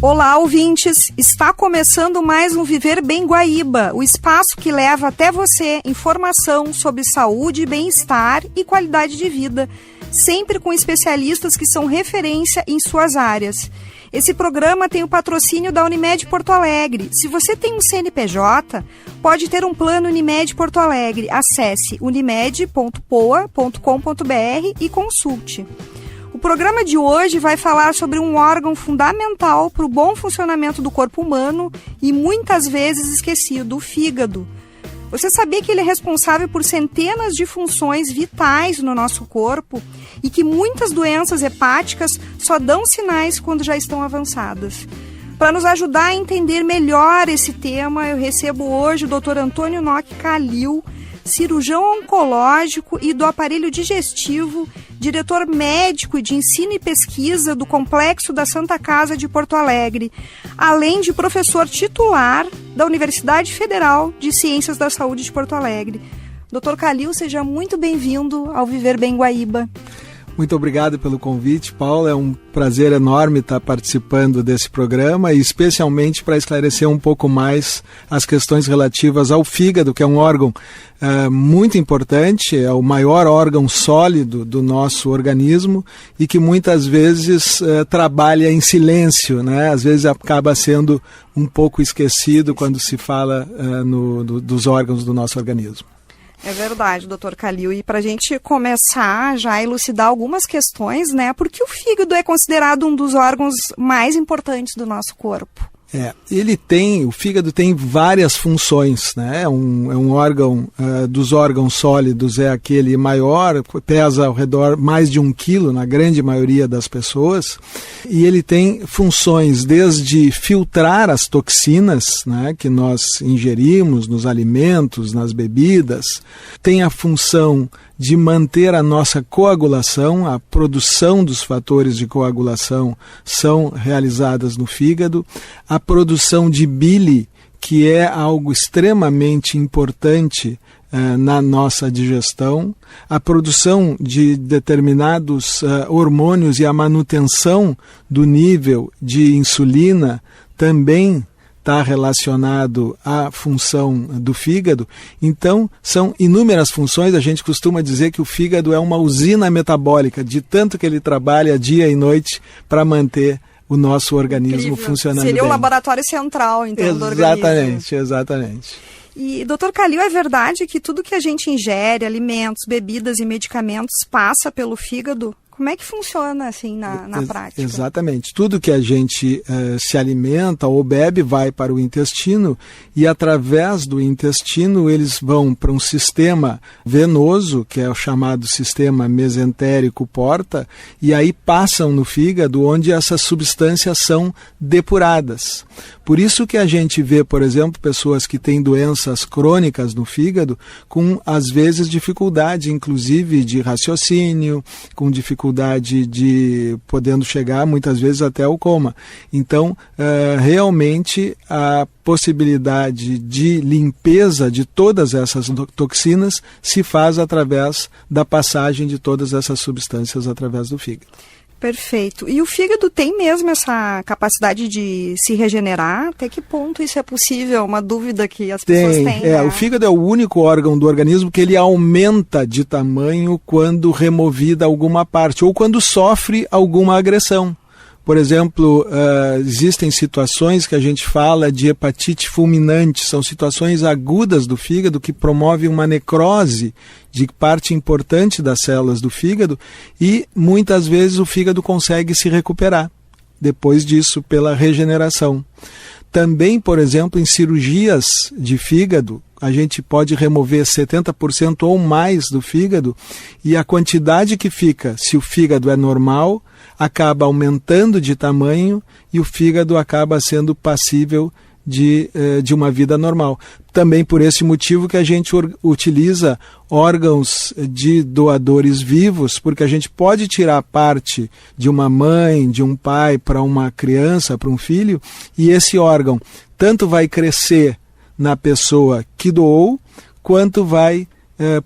Olá, ouvintes! Está começando mais um Viver Bem Guaíba, o espaço que leva até você informação sobre saúde, bem-estar e qualidade de vida, sempre com especialistas que são referência em suas áreas. Esse programa tem o patrocínio da Unimed Porto Alegre. Se você tem um CNPJ, pode ter um plano Unimed Porto Alegre. Acesse unimed.poa.com.br e consulte. O programa de hoje vai falar sobre um órgão fundamental para o bom funcionamento do corpo humano e muitas vezes esquecido, o fígado. Você sabia que ele é responsável por centenas de funções vitais no nosso corpo e que muitas doenças hepáticas só dão sinais quando já estão avançadas? Para nos ajudar a entender melhor esse tema, eu recebo hoje o Dr. Antônio Nock Calil, cirurgião oncológico e do aparelho digestivo, diretor médico de ensino e pesquisa do Complexo da Santa Casa de Porto Alegre, além de professor titular da Universidade Federal de Ciências da Saúde de Porto Alegre. Dr. Calil, seja muito bem-vindo ao Viver Bem Guaíba. Muito obrigado pelo convite, Paula. É um prazer enorme estar participando desse programa e especialmente para esclarecer um pouco mais as questões relativas ao fígado, que é um órgão muito importante, é o maior órgão sólido do nosso organismo e que muitas vezes trabalha em silêncio, né? Às vezes acaba sendo um pouco esquecido quando se fala dos órgãos do nosso organismo. É verdade, doutor Calil. E para a gente começar já a elucidar algumas questões, né? Por que o fígado é considerado um dos órgãos mais importantes do nosso corpo? O fígado tem várias funções, né? É um órgão, dos órgãos sólidos é aquele maior, pesa ao redor mais de 1 quilo na grande maioria das pessoas, e ele tem funções desde filtrar as toxinas, né, que nós ingerimos nos alimentos, nas bebidas, tem a função de manter a nossa coagulação, a produção dos fatores de coagulação são realizadas no fígado, a produção de bile, que é algo extremamente importante na nossa digestão, a produção de determinados hormônios e a manutenção do nível de insulina também está relacionado à função do fígado. Então, são inúmeras funções. A gente costuma dizer que o fígado é uma usina metabólica, de tanto que ele trabalha dia e noite para manter o nosso organismo funcionando bem. Seria o laboratório central, então, do organismo. Exatamente. E, doutor Calil, é verdade que tudo que a gente ingere, alimentos, bebidas e medicamentos, passa pelo fígado? Como é que funciona assim na prática? Exatamente. Tudo que a gente se alimenta ou bebe vai para o intestino e através do intestino eles vão para um sistema venoso, que é o chamado sistema mesentérico porta, e aí passam no fígado onde essas substâncias são depuradas. Por isso que a gente vê, por exemplo, pessoas que têm doenças crônicas no fígado com, às vezes, dificuldade, inclusive, de raciocínio, com dificuldade de podendo chegar, muitas vezes, até o coma. Então, realmente, a possibilidade de limpeza de todas essas toxinas se faz através da passagem de todas essas substâncias através do fígado. Perfeito. E o fígado tem mesmo essa capacidade de se regenerar? Até que ponto isso é possível? Uma dúvida que as pessoas têm. Né? O fígado é o único órgão do organismo que ele aumenta de tamanho quando removida alguma parte ou quando sofre alguma agressão. Por exemplo, existem situações que a gente fala de hepatite fulminante, são situações agudas do fígado que promovem uma necrose de parte importante das células do fígado e muitas vezes o fígado consegue se recuperar depois disso pela regeneração. Também, por exemplo, em cirurgias de fígado, a gente pode remover 70% ou mais do fígado e a quantidade que fica, se o fígado é normal, acaba aumentando de tamanho e o fígado acaba sendo passível de uma vida normal. Também por esse motivo que a gente utiliza órgãos de doadores vivos, porque a gente pode tirar parte de uma mãe, de um pai para uma criança, para um filho, e esse órgão tanto vai crescer na pessoa que doou, quanto vai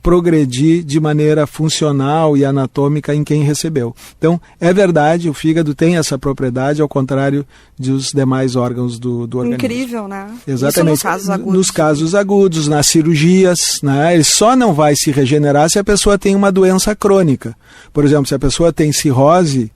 progredir de maneira funcional e anatômica em quem recebeu. Então, é verdade, o fígado tem essa propriedade, ao contrário dos demais órgãos do organismo. Incrível, né? Exatamente. Isso nos casos agudos. Nos casos agudos, nas cirurgias, né? Ele só não vai se regenerar se a pessoa tem uma doença crônica. Por exemplo, se a pessoa tem cirrose,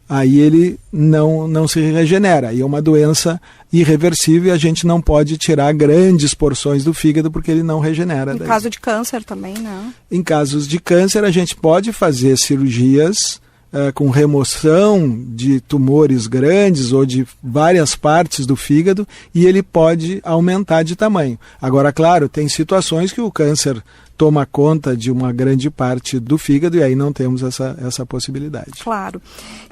aí ele não se regenera. Aí é uma doença irreversível e a gente não pode tirar grandes porções do fígado porque ele não regenera. Em caso de câncer também, né? Em casos de câncer, a gente pode fazer cirurgias com remoção de tumores grandes ou de várias partes do fígado e ele pode aumentar de tamanho. Agora, claro, tem situações que o câncer toma conta de uma grande parte do fígado e aí não temos essa possibilidade. Claro.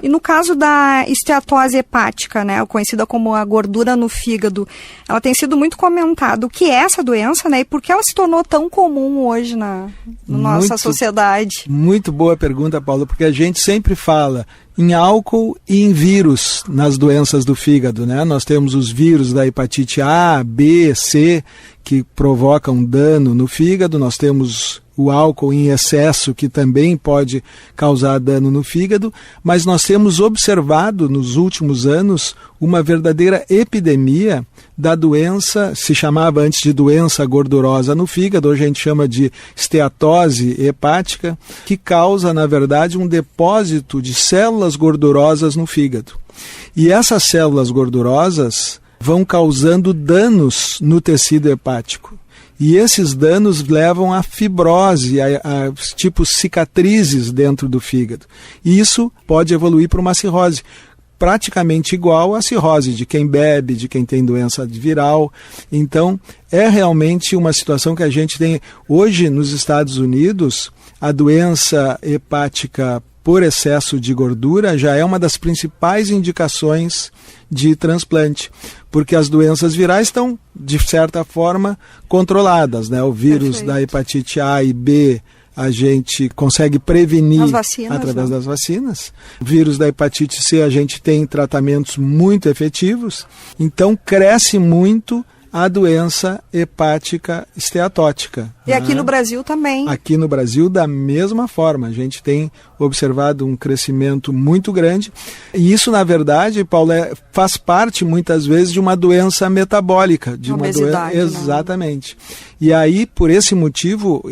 E no caso da esteatose hepática, né, conhecida como a gordura no fígado, ela tem sido muito comentada. O que é essa doença, né, e por que ela se tornou tão comum hoje na nossa sociedade? Muito boa pergunta, Paulo, porque a gente sempre fala em álcool e em vírus nas doenças do fígado, né? Nós temos os vírus da hepatite A, B, C, que provocam dano no fígado, nós temos o álcool em excesso, que também pode causar dano no fígado, mas nós temos observado nos últimos anos uma verdadeira epidemia da doença, se chamava antes de doença gordurosa no fígado, hoje a gente chama de esteatose hepática, que causa, na verdade, um depósito de células gordurosas no fígado. E essas células gordurosas vão causando danos no tecido hepático. E esses danos levam a fibrose, a tipo cicatrizes dentro do fígado. E isso pode evoluir para uma cirrose, praticamente igual à cirrose de quem bebe, de quem tem doença viral. Então, é realmente uma situação que a gente tem. Hoje, nos Estados Unidos, a doença hepática por excesso de gordura já é uma das principais indicações de transplante, porque as doenças virais estão, de certa forma, controladas, né? O vírus da hepatite A e B a gente consegue prevenir através das vacinas. O vírus da hepatite C a gente tem tratamentos muito efetivos, então cresce muito a doença hepática esteatótica. E aqui no Brasil também. Aqui no Brasil, da mesma forma. A gente tem observado um crescimento muito grande. E isso, na verdade, Paulo, faz parte, muitas vezes, de uma doença metabólica. De uma doença. Exatamente. E aí, por esse motivo,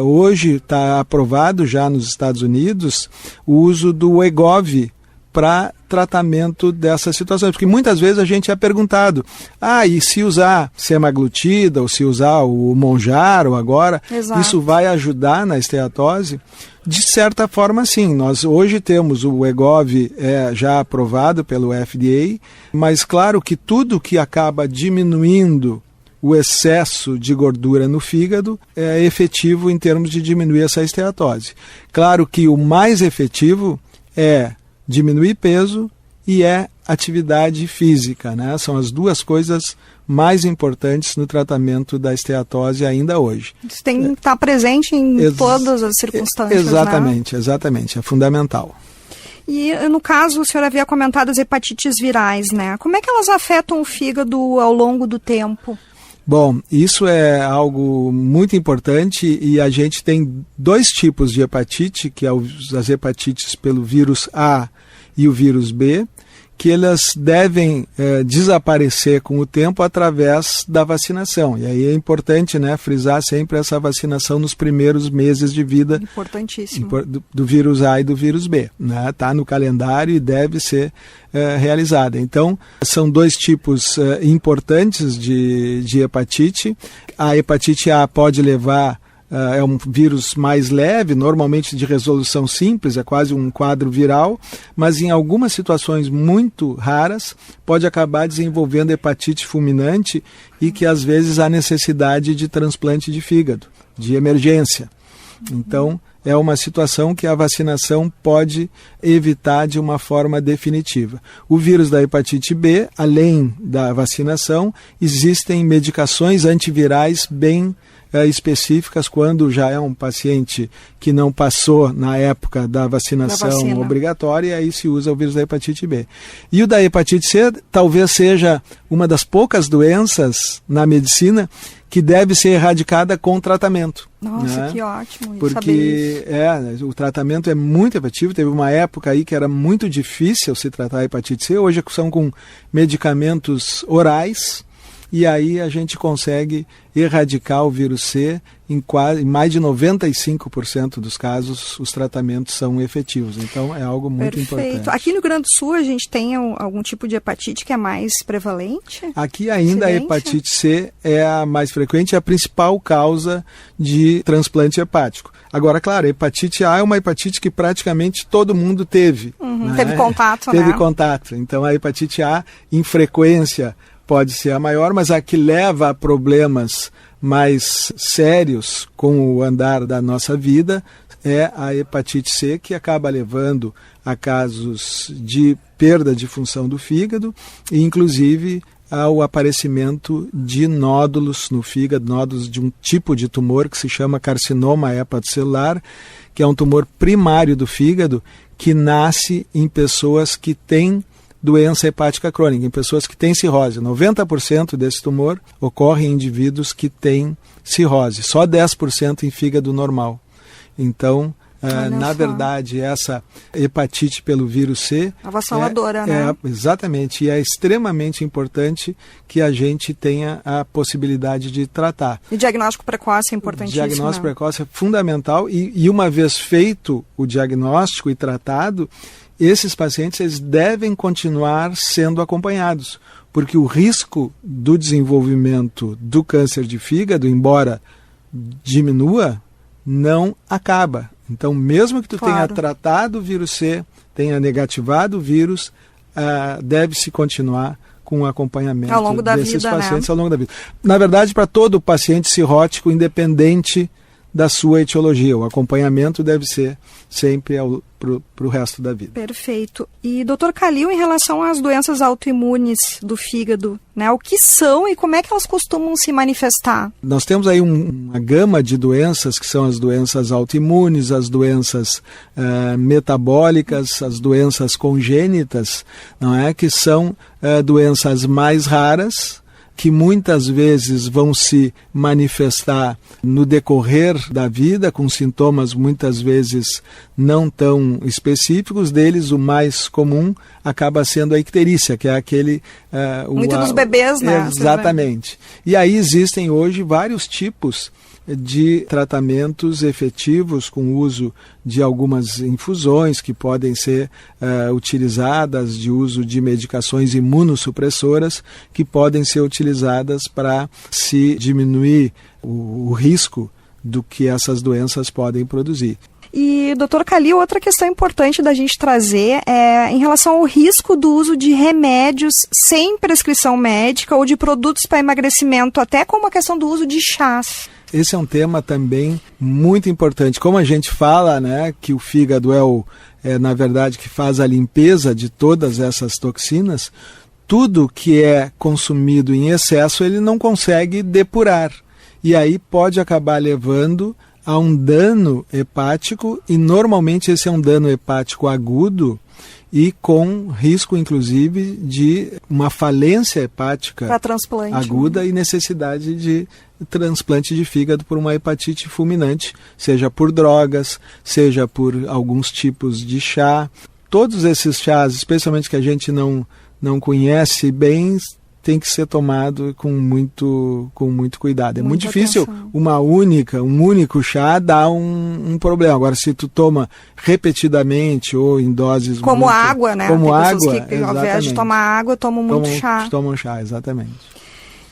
hoje está aprovado já nos Estados Unidos o uso do Wegovy para tratamento dessas situações, porque muitas vezes a gente é perguntado, e se usar semaglutida ou se usar o Mounjaro agora, isso vai ajudar na esteatose? De certa forma, sim. Nós hoje temos o Wegovy já aprovado pelo FDA, mas claro que tudo que acaba diminuindo o excesso de gordura no fígado é efetivo em termos de diminuir essa esteatose. Claro que o mais efetivo é diminuir peso e atividade física, né? São as duas coisas mais importantes no tratamento da esteatose ainda hoje. Isso tem que estar presente em todas as circunstâncias, exatamente, né? Exatamente, é fundamental. E no caso, o senhor havia comentado as hepatites virais, né? Como é que elas afetam o fígado ao longo do tempo? Bom, isso é algo muito importante e a gente tem dois tipos de hepatite, que é as hepatites pelo vírus A e o vírus B, que elas devem desaparecer com o tempo através da vacinação. E aí é importante, né, frisar sempre essa vacinação nos primeiros meses de vida. Importantíssimo. Do vírus A e do vírus B. Está no calendário e deve ser realizada. Então, são dois tipos importantes de hepatite. A hepatite A pode levar é um vírus mais leve, normalmente de resolução simples, é quase um quadro viral, mas em algumas situações muito raras pode acabar desenvolvendo hepatite fulminante e que às vezes há necessidade de transplante de fígado, de emergência. Então, é uma situação que a vacinação pode evitar de uma forma definitiva. O vírus da hepatite B, além da vacinação, existem medicações antivirais bem específicas quando já é um paciente que não passou na época da vacinação obrigatória, e aí se usa o vírus da hepatite B. E o da hepatite C talvez seja uma das poucas doenças na medicina que deve ser erradicada com tratamento. Nossa, que ótimo. Porque o tratamento é muito efetivo. Teve uma época aí que era muito difícil se tratar a hepatite C. Hoje são com medicamentos orais, e aí a gente consegue erradicar o vírus C. Em mais de 95% dos casos, os tratamentos são efetivos. Então, é algo muito importante. Aqui no Rio Grande do Sul, a gente tem algum tipo de hepatite que é mais prevalente? Aqui ainda a hepatite C é a mais frequente, é a principal causa de transplante hepático. Agora, claro, a hepatite A é uma hepatite que praticamente todo mundo teve. Né? Teve contato, Teve contato. Então, a hepatite A, em frequência, pode ser a maior, mas a que leva a problemas mais sérios com o andar da nossa vida é a hepatite C, que acaba levando a casos de perda de função do fígado e, inclusive, ao aparecimento de nódulos no fígado, nódulos de um tipo de tumor que se chama carcinoma hepatocelular, que é um tumor primário do fígado que nasce em pessoas que têm doença hepática crônica, em pessoas que têm cirrose. 90% desse tumor ocorre em indivíduos que têm cirrose, só 10% em fígado normal. Então, na verdade, essa hepatite pelo vírus C avassaladora, né? Exatamente, e é extremamente importante que a gente tenha a possibilidade de tratar. E diagnóstico precoce é importantíssimo. O diagnóstico precoce é fundamental, e uma vez feito o diagnóstico e tratado, esses pacientes eles devem continuar sendo acompanhados, porque o risco do desenvolvimento do câncer de fígado, embora diminua, não acaba. Então, mesmo que tu tenha tratado o vírus C, tenha negativado o vírus, deve-se continuar com o acompanhamento ao longo da desses vida, pacientes ao longo da vida. Na verdade, para todo paciente cirrótico, independente da sua etiologia, o acompanhamento deve ser sempre para o resto da vida. Perfeito. E, Dr. Kalil, em relação às doenças autoimunes do fígado, né, o que são e como é que elas costumam se manifestar? Nós temos aí uma gama de doenças, que são as doenças autoimunes, as doenças metabólicas, as doenças congênitas, não é? Que são doenças mais raras, que muitas vezes vão se manifestar no decorrer da vida, com sintomas muitas vezes não tão específicos. Deles, o mais comum acaba sendo a icterícia, que é aquele... Muito dos bebês, né? Exatamente. E aí existem hoje vários tipos de tratamentos efetivos com o uso de algumas infusões que podem ser utilizadas, de uso de medicações imunossupressoras que podem ser utilizadas para se diminuir o risco do que essas doenças podem produzir. E, Dr. Kalil, outra questão importante da gente trazer é em relação ao risco do uso de remédios sem prescrição médica ou de produtos para emagrecimento, até como a questão do uso de chás. Esse é um tema também muito importante. Como a gente fala, né, que o fígado na verdade, que faz a limpeza de todas essas toxinas, tudo que é consumido em excesso ele não consegue depurar. E aí pode acabar levando a um dano hepático, e normalmente esse é um dano hepático agudo e com risco, inclusive, de uma falência hepática aguda e necessidade de transplante de fígado por uma hepatite fulminante, seja por drogas, seja por alguns tipos de chá. Todos esses chás, especialmente que a gente não conhece bem, tem que ser tomado com muito cuidado. É muito difícil um único chá dar um problema. Agora, se tu toma repetidamente ou em doses como muito, água, né? Como tem água, pessoas que, ao invés de tomar água, tomam muito chá. Tomam chá, exatamente.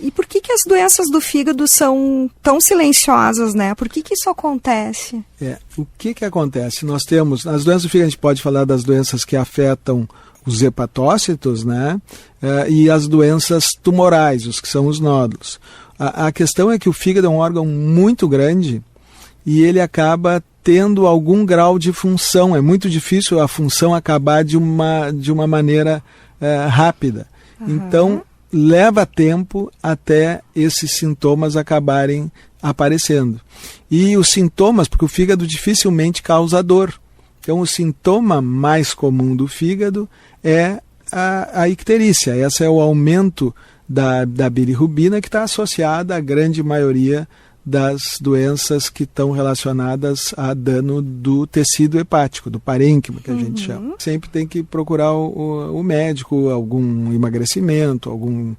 E por que as doenças do fígado são tão silenciosas, né? Por que isso acontece? O que acontece? Nós temos, as doenças do fígado, a gente pode falar das doenças que afetam os hepatócitos, né? E as doenças tumorais, os que são os nódulos. A questão é que o fígado é um órgão muito grande e ele acaba tendo algum grau de função. É muito difícil a função acabar de uma maneira rápida. Então, leva tempo até esses sintomas acabarem aparecendo. E os sintomas, porque o fígado dificilmente causa dor. Então, o sintoma mais comum do fígado é a icterícia. Esse é o aumento da bilirrubina, que está associada à grande maioria das doenças que estão relacionadas a dano do tecido hepático, do parênquima, que a gente chama. Sempre tem que procurar o médico, algum emagrecimento, algum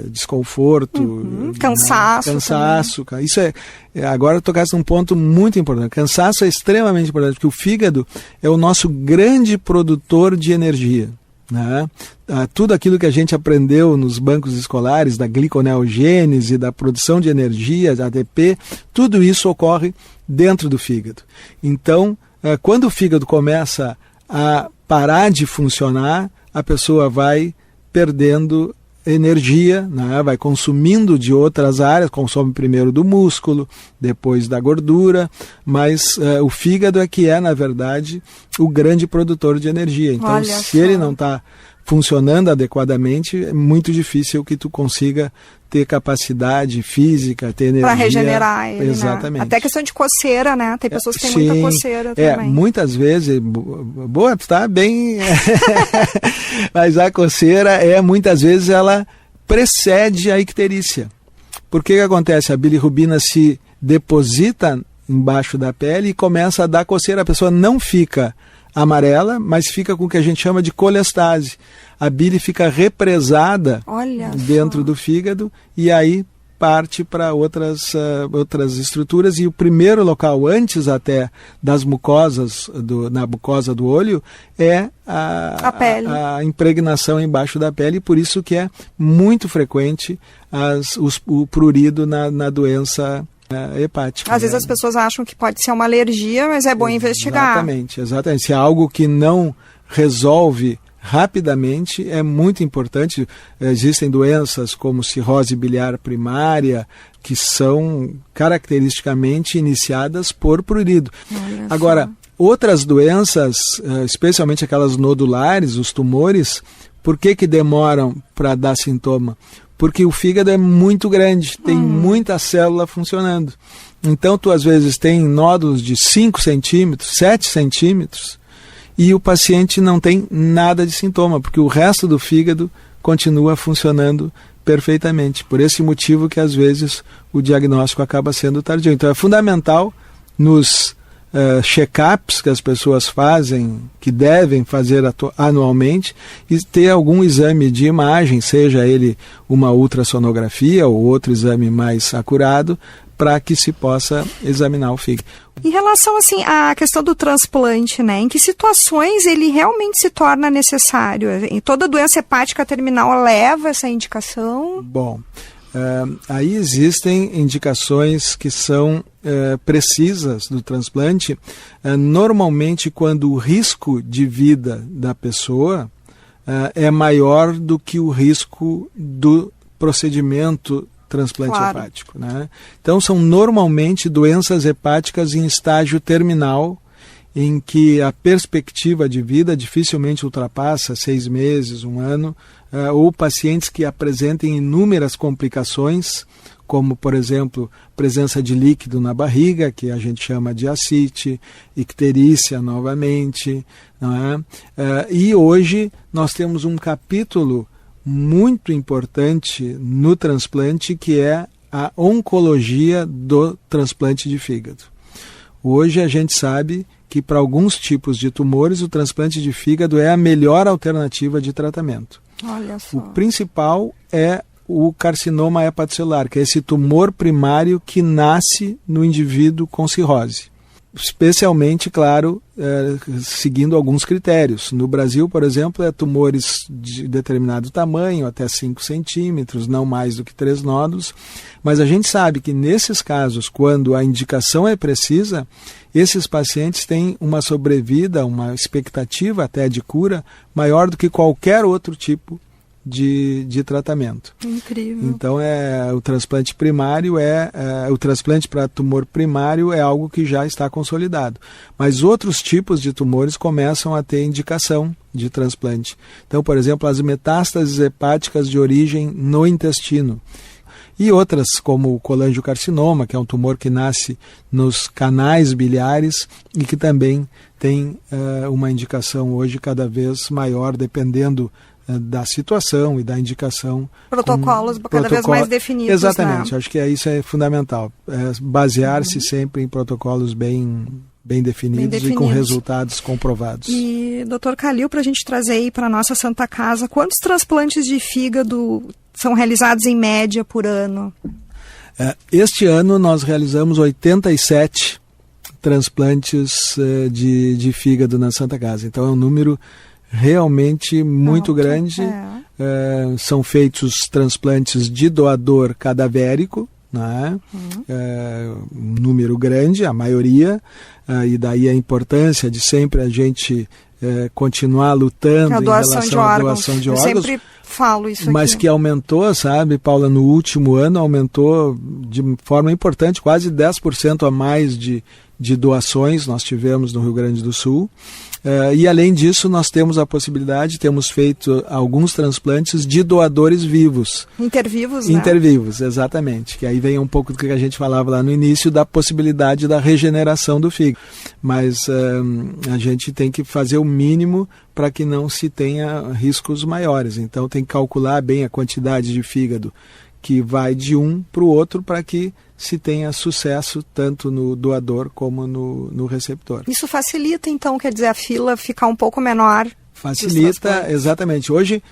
desconforto, cansaço. Isso agora tocasse num ponto muito importante. Cansaço é extremamente importante, porque o fígado é o nosso grande produtor de energia. Né? Tudo aquilo que a gente aprendeu nos bancos escolares, da gliconeogênese, da produção de energia, da ATP, tudo isso ocorre dentro do fígado. Então, quando o fígado começa a parar de funcionar, a pessoa vai perdendo energia, né? Vai consumindo de outras áreas, consome primeiro do músculo, depois da gordura, mas o fígado é que é, na verdade, o grande produtor de energia. Então, se ele não está funcionando adequadamente, é muito difícil que tu consiga ter capacidade física, ter energia. Para regenerar ele, exatamente. Né? Até questão de coceira, né? Tem pessoas que têm muita coceira também. Muitas vezes, boa, tu tá bem, mas a coceira muitas vezes ela precede a icterícia. Por que acontece? A bilirrubina se deposita embaixo da pele e começa a dar coceira. A pessoa não fica amarela, mas fica com o que a gente chama de colestase. A bile fica represada dentro do fígado e aí parte para outras estruturas, e o primeiro local, antes até das mucosas, na mucosa do olho, é a pele. A impregnação embaixo da pele, e por isso que é muito frequente o prurido na doença hepática. Às vezes as pessoas acham que pode ser uma alergia, mas é bom investigar. Exatamente. Se é algo que não resolve rapidamente, é muito importante. Existem doenças como cirrose biliar primária, que são caracteristicamente iniciadas por prurido. Agora, outras doenças, especialmente aquelas nodulares, os tumores, por que demoram para dar sintoma? Porque o fígado é muito grande, tem muita célula funcionando. Então, tu às vezes tem nódulos de 5 centímetros, 7 centímetros, e o paciente não tem nada de sintoma, porque o resto do fígado continua funcionando perfeitamente. Por esse motivo que às vezes o diagnóstico acaba sendo tardio. Então é fundamental nos check-ups que as pessoas fazem, que devem fazer anualmente, e ter algum exame de imagem, seja ele uma ultrassonografia ou outro exame mais acurado, para que se possa examinar o fígado. Em relação assim à questão do transplante, né? Em que situações ele realmente se torna necessário? Em toda doença hepática terminal leva essa indicação? Bom, aí existem indicações que são precisas do transplante, normalmente quando o risco de vida da pessoa é maior do que o risco do procedimento transplante hepático, né? Então são normalmente doenças hepáticas em estágio terminal, em que a perspectiva de vida dificilmente ultrapassa 6 meses, 1 ano, ou pacientes que apresentem inúmeras complicações, como, por exemplo, presença de líquido na barriga, que a gente chama de ascite, icterícia novamente, não é? E hoje nós temos um capítulo muito importante no transplante, que é a oncologia do transplante de fígado. Hoje a gente sabe que para alguns tipos de tumores o transplante de fígado é a melhor alternativa de tratamento. Olha só. O principal é o carcinoma hepatocelular, que é esse tumor primário que nasce no indivíduo com cirrose. Especialmente, claro, seguindo alguns critérios. No Brasil, por exemplo, tumores de determinado tamanho, até 5 centímetros, não mais do que 3 nódulos. Mas a gente sabe que nesses casos, quando a indicação é precisa, esses pacientes têm uma sobrevida, uma expectativa até de cura, maior do que qualquer outro tipo de tratamento. Incrível. Então o transplante primário o transplante para tumor primário é algo que já está consolidado. Mas outros tipos de tumores começam a ter indicação de transplante. Então, por exemplo, as metástases hepáticas de origem no intestino. E outras, como o colangiocarcinoma, que é um tumor que nasce nos canais biliares e que também tem uma indicação hoje cada vez maior, dependendo da situação e da indicação. Protocolos cada vez mais definidos. Exatamente, acho que isso é fundamental. Basear-se sempre em protocolos bem definidos e com resultados comprovados. E, Dr. Calil, para a gente trazer aí para a nossa Santa Casa, quantos transplantes de fígado são realizados em média por ano? Este ano nós realizamos 87 transplantes de fígado na Santa Casa. Então é um número realmente muito grande. São feitos transplantes de doador cadavérico, né? Um número grande, a maioria, e daí a importância de sempre a gente continuar lutando em relação à doação de órgãos. Eu sempre falo isso aqui. Mas que aumentou, sabe, Paula, no último ano aumentou de forma importante, quase 10% a mais de doações nós tivemos no Rio Grande do Sul. E além disso, nós temos a possibilidade, temos feito alguns transplantes de doadores vivos. Intervivos, né? Intervivos, exatamente. Que aí vem um pouco do que a gente falava lá no início, da possibilidade da regeneração do fígado. Mas a gente tem que fazer o mínimo para que não se tenha riscos maiores. Então tem que calcular bem a quantidade de fígado que vai de um para o outro para que se tenha sucesso tanto no doador como no receptor. Isso facilita, então, quer dizer, a fila ficar um pouco menor? Facilita, exatamente. Hoje,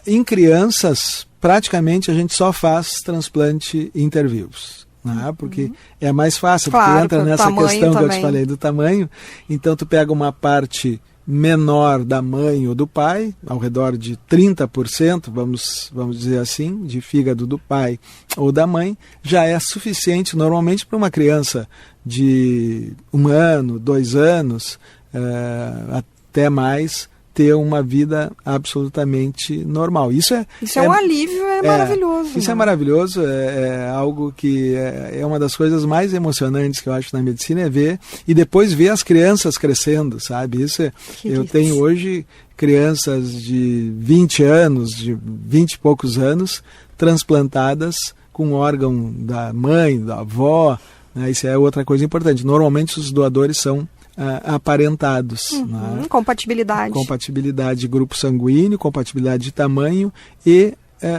em crianças, praticamente a gente só faz transplante intervivos. Né? Porque é mais fácil, porque entra nessa questão que eu te falei do tamanho. Então, tu pega uma parte menor da mãe ou do pai, ao redor de 30%, vamos dizer assim, de fígado do pai ou da mãe, já é suficiente normalmente para uma criança de 1 ano, 2 anos, até mais, ter uma vida absolutamente normal. Isso é um alívio, maravilhoso. Isso é maravilhoso, é algo que é uma das coisas mais emocionantes que eu acho na medicina, é ver, e depois ver as crianças crescendo, sabe? Eu tenho hoje crianças de 20 anos, de 20 e poucos anos, transplantadas com órgão da mãe, da avó, né? Isso é outra coisa importante. Normalmente os doadores são aparentados. Né? Compatibilidade de grupo sanguíneo, compatibilidade de tamanho e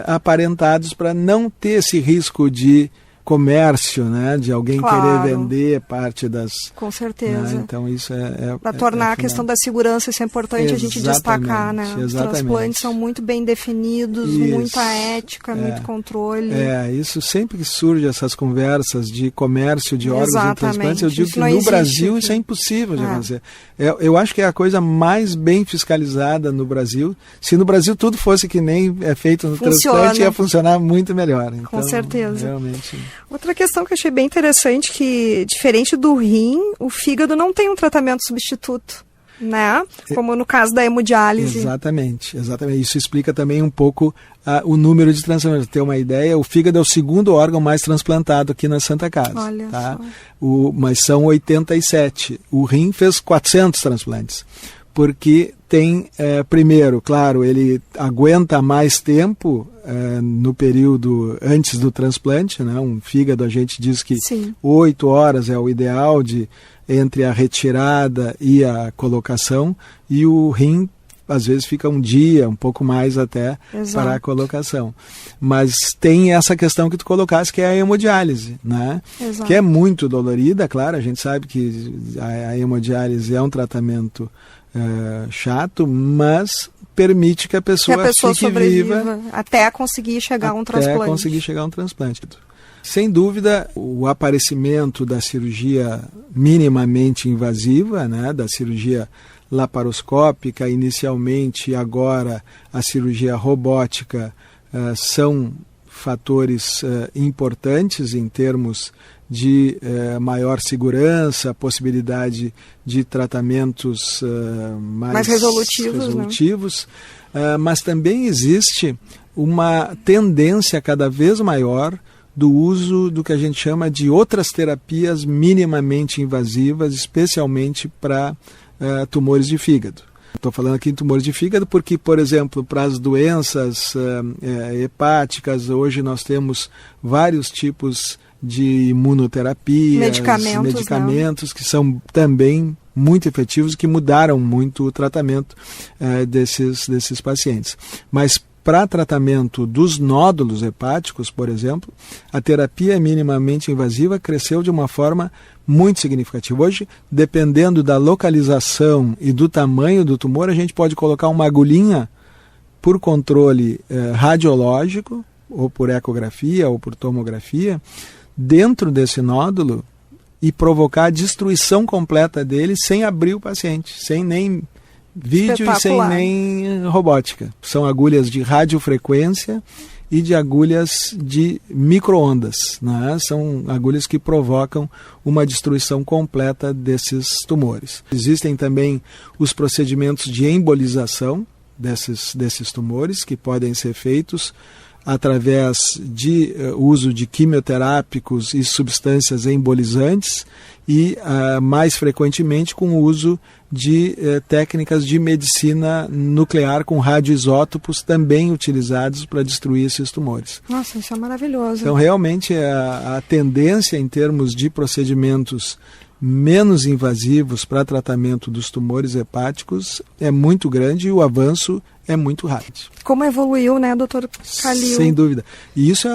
aparentados para não ter esse risco de comércio, né? De alguém querer vender parte das... Com certeza. Né? Então isso para tornar a questão da segurança, isso é importante a gente destacar, né? Os transplantes são muito bem definidos, muita ética, muito controle. Isso sempre que surge essas conversas de comércio de órgãos e transplantes, eu digo que no Brasil isso é impossível de acontecer. Eu acho que é a coisa mais bem fiscalizada no Brasil. Se no Brasil tudo fosse que nem é feito no transplante, ia funcionar muito melhor. Então, com certeza. Realmente... Outra questão que eu achei bem interessante, que diferente do rim, o fígado não tem um tratamento substituto, né? Como no caso da hemodiálise. Exatamente. Isso explica também um pouco o número de transplantes. Para ter uma ideia, o fígado é o segundo órgão mais transplantado aqui na Santa Casa. Olha só. Mas são 87. O rim fez 400 transplantes. Porque tem, primeiro, claro, ele aguenta mais tempo no período antes do transplante, né? Um fígado, a gente diz que 8 horas é o ideal entre a retirada e a colocação, e o rim às vezes fica um dia, um pouco mais até, para a colocação. Mas tem essa questão que tu colocaste, que é a hemodiálise, né? Que é muito dolorida, claro, a gente sabe que a hemodiálise é um tratamento chato, mas permite que a pessoa fique viva até conseguir chegar a um transplante. Sem dúvida, o aparecimento da cirurgia minimamente invasiva, né, da cirurgia laparoscópica, inicialmente, e agora a cirurgia robótica, são fatores importantes em termos de maior segurança, possibilidade de tratamentos mais resolutivos, né? Mas também existe uma tendência cada vez maior do uso do que a gente chama de outras terapias minimamente invasivas, especialmente para tumores de fígado. Estou falando aqui em tumores de fígado porque, por exemplo, para as doenças hepáticas, hoje nós temos vários tipos de imunoterapia, medicamentos que são também muito efetivos, que mudaram muito o tratamento desses pacientes. Mas para tratamento dos nódulos hepáticos, por exemplo, a terapia minimamente invasiva cresceu de uma forma muito significativa. Hoje, dependendo da localização e do tamanho do tumor, a gente pode colocar uma agulhinha por controle radiológico, ou por ecografia, ou por tomografia, dentro desse nódulo e provocar a destruição completa dele sem abrir o paciente, sem nem vídeo e sem nem robótica. São agulhas de radiofrequência e de agulhas de micro-ondas, né? São agulhas que provocam uma destruição completa desses tumores. Existem também os procedimentos de embolização desses tumores, que podem ser feitos através de uso de quimioterápicos e substâncias embolizantes e, mais frequentemente, com o uso de técnicas de medicina nuclear com radioisótopos também utilizados para destruir esses tumores. Nossa, isso é maravilhoso. Então, realmente, a tendência em termos de procedimentos menos invasivos para tratamento dos tumores hepáticos é muito grande e o avanço é muito rápido. Como evoluiu, né, doutor Calil? Sem dúvida. E isso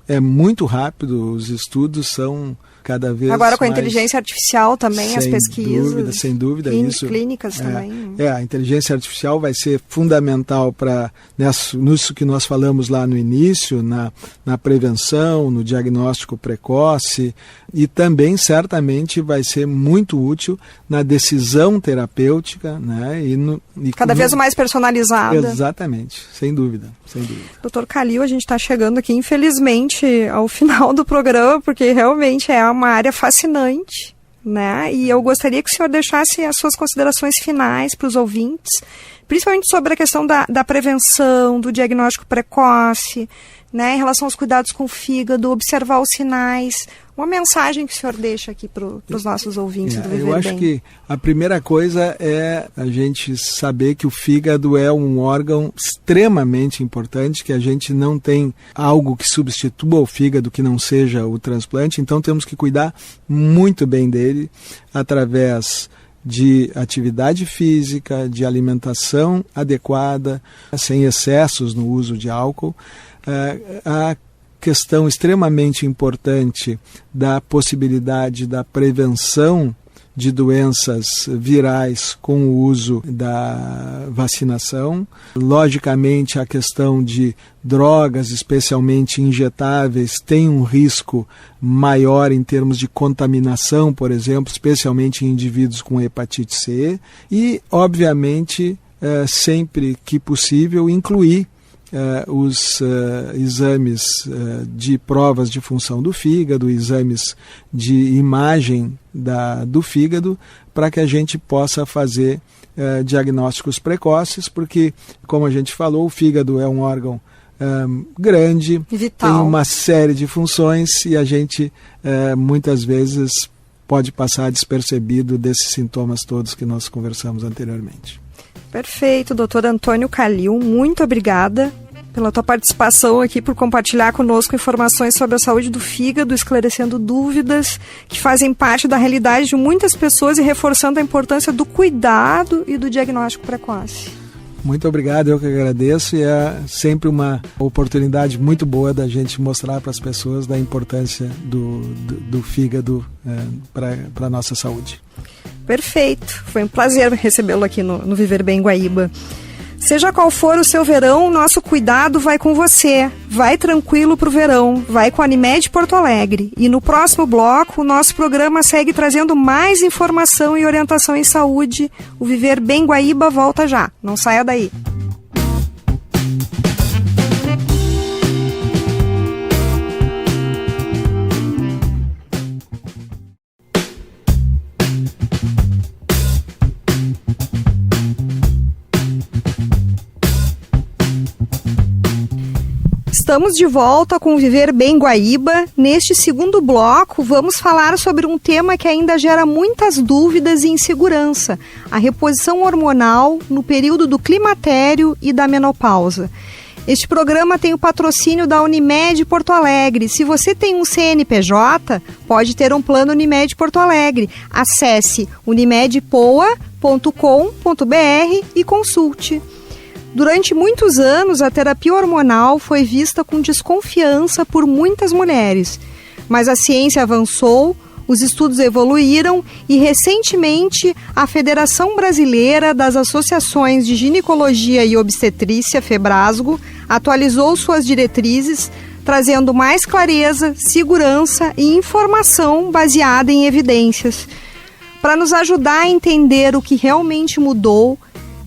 é muito rápido, os estudos são cada vez agora com a mais... inteligência artificial também, as pesquisas. Sem dúvida. Clínicas também. A inteligência artificial vai ser fundamental para nisso que nós falamos lá no início, na prevenção, no diagnóstico precoce, e também certamente vai ser muito útil na decisão terapêutica, né? Cada vez mais personalizada. Exatamente, sem dúvida. Doutor Calil, a gente está chegando aqui, infelizmente, ao final do programa, porque realmente é uma área fascinante, né? E eu gostaria que o senhor deixasse as suas considerações finais para os ouvintes, principalmente sobre a questão da prevenção, do diagnóstico precoce, né, em relação aos cuidados com o fígado, observar os sinais. Uma mensagem que o senhor deixa aqui para os nossos ouvintes do Viver Bem. Eu acho que a primeira coisa é a gente saber que o fígado é um órgão extremamente importante, que a gente não tem algo que substitua o fígado que não seja o transplante, então temos que cuidar muito bem dele através de atividade física, de alimentação adequada, sem excessos no uso de álcool. A questão extremamente importante da possibilidade da prevenção de doenças virais com o uso da vacinação. Logicamente, a questão de drogas, especialmente injetáveis, tem um risco maior em termos de contaminação, por exemplo, especialmente em indivíduos com hepatite C. E, obviamente, sempre que possível, incluir os exames de provas de função do fígado, exames de imagem do fígado, para que a gente possa fazer diagnósticos precoces, porque, como a gente falou, o fígado é um órgão grande, vital, tem uma série de funções e a gente muitas vezes pode passar despercebido desses sintomas todos que nós conversamos anteriormente. Perfeito, doutor Antônio Calil, muito obrigada pela tua participação aqui, por compartilhar conosco informações sobre a saúde do fígado, esclarecendo dúvidas que fazem parte da realidade de muitas pessoas e reforçando a importância do cuidado e do diagnóstico precoce. Muito obrigado, eu que agradeço, e é sempre uma oportunidade muito boa da gente mostrar para as pessoas da importância do fígado para a nossa saúde. Perfeito, foi um prazer recebê-lo aqui no Viver Bem Guaíba. Seja qual for o seu verão, nosso cuidado vai com você. Vai tranquilo pro verão, vai com a Animed Porto Alegre. E no próximo bloco, o nosso programa segue trazendo mais informação e orientação em saúde. O Viver Bem Guaíba volta já, não saia daí. Estamos de volta com Viver Bem Guaíba. Neste segundo bloco, vamos falar sobre um tema que ainda gera muitas dúvidas e insegurança: a reposição hormonal no período do climatério e da menopausa. Este programa tem o patrocínio da Unimed Porto Alegre. Se você tem um CNPJ, pode ter um plano Unimed Porto Alegre. Acesse unimedpoa.com.br e consulte. Durante muitos anos, a terapia hormonal foi vista com desconfiança por muitas mulheres. Mas a ciência avançou, os estudos evoluíram e, recentemente, a Federação Brasileira das Associações de Ginecologia e Obstetrícia, Febrasgo, atualizou suas diretrizes, trazendo mais clareza, segurança e informação baseada em evidências. Para nos ajudar a entender o que realmente mudou,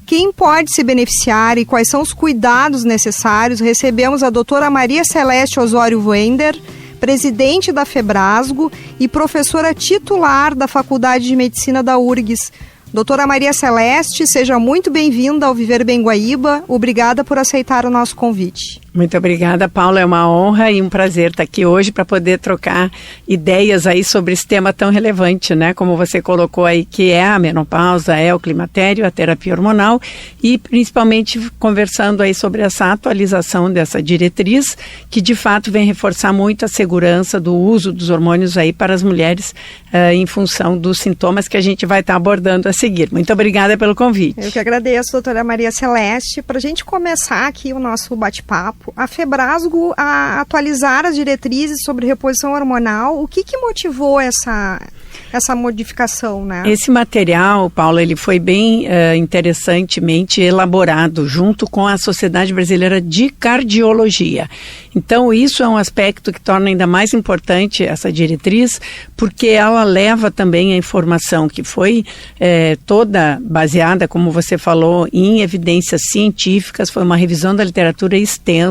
quem pode se beneficiar e quais são os cuidados necessários, recebemos a doutora Maria Celeste Osório Wender, presidente da Febrasgo e professora titular da Faculdade de Medicina da URGS. Doutora Maria Celeste, seja muito bem-vinda ao Viver Bem Guaíba. Obrigada por aceitar o nosso convite. Muito obrigada, Paula. É uma honra e um prazer estar aqui hoje para poder trocar ideias aí sobre esse tema tão relevante, né? Como você colocou aí, que é a menopausa, é o climatério, a terapia hormonal e principalmente conversando aí sobre essa atualização dessa diretriz que de fato vem reforçar muito a segurança do uso dos hormônios aí para as mulheres em função dos sintomas que a gente vai estar abordando a seguir. Muito obrigada pelo convite. Eu que agradeço, doutora Maria Celeste. Para a gente começar aqui o nosso bate-papo, a Febrasgo a atualizar as diretrizes sobre reposição hormonal, o que motivou essa modificação, né? Esse material, Paula, ele foi bem interessantemente elaborado junto com a Sociedade Brasileira de Cardiologia. Então, isso é um aspecto que torna ainda mais importante essa diretriz, porque ela leva também a informação que foi toda baseada, como você falou, em evidências científicas, foi uma revisão da literatura extensa,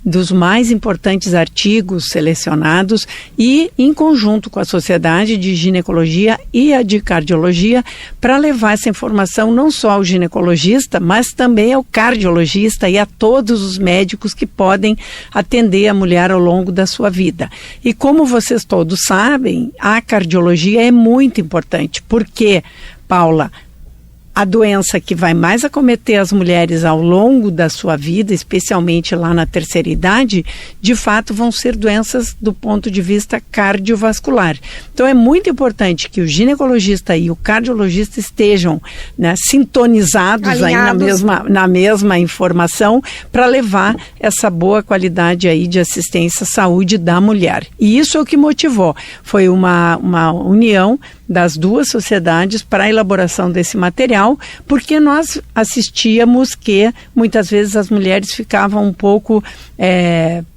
dos mais importantes artigos selecionados e em conjunto com a Sociedade de Ginecologia e a de Cardiologia para levar essa informação não só ao ginecologista, mas também ao cardiologista e a todos os médicos que podem atender a mulher ao longo da sua vida. E como vocês todos sabem, a cardiologia é muito importante. Por quê, Paula? A doença que vai mais acometer as mulheres ao longo da sua vida, especialmente lá na terceira idade, de fato vão ser doenças do ponto de vista cardiovascular. Então é muito importante que o ginecologista e o cardiologista estejam, né, sintonizados aí na mesma informação para levar essa boa qualidade aí de assistência à saúde da mulher. E isso é o que motivou. Foi uma união das duas sociedades para a elaboração desse material, porque nós assistíamos que muitas vezes as mulheres ficavam um pouco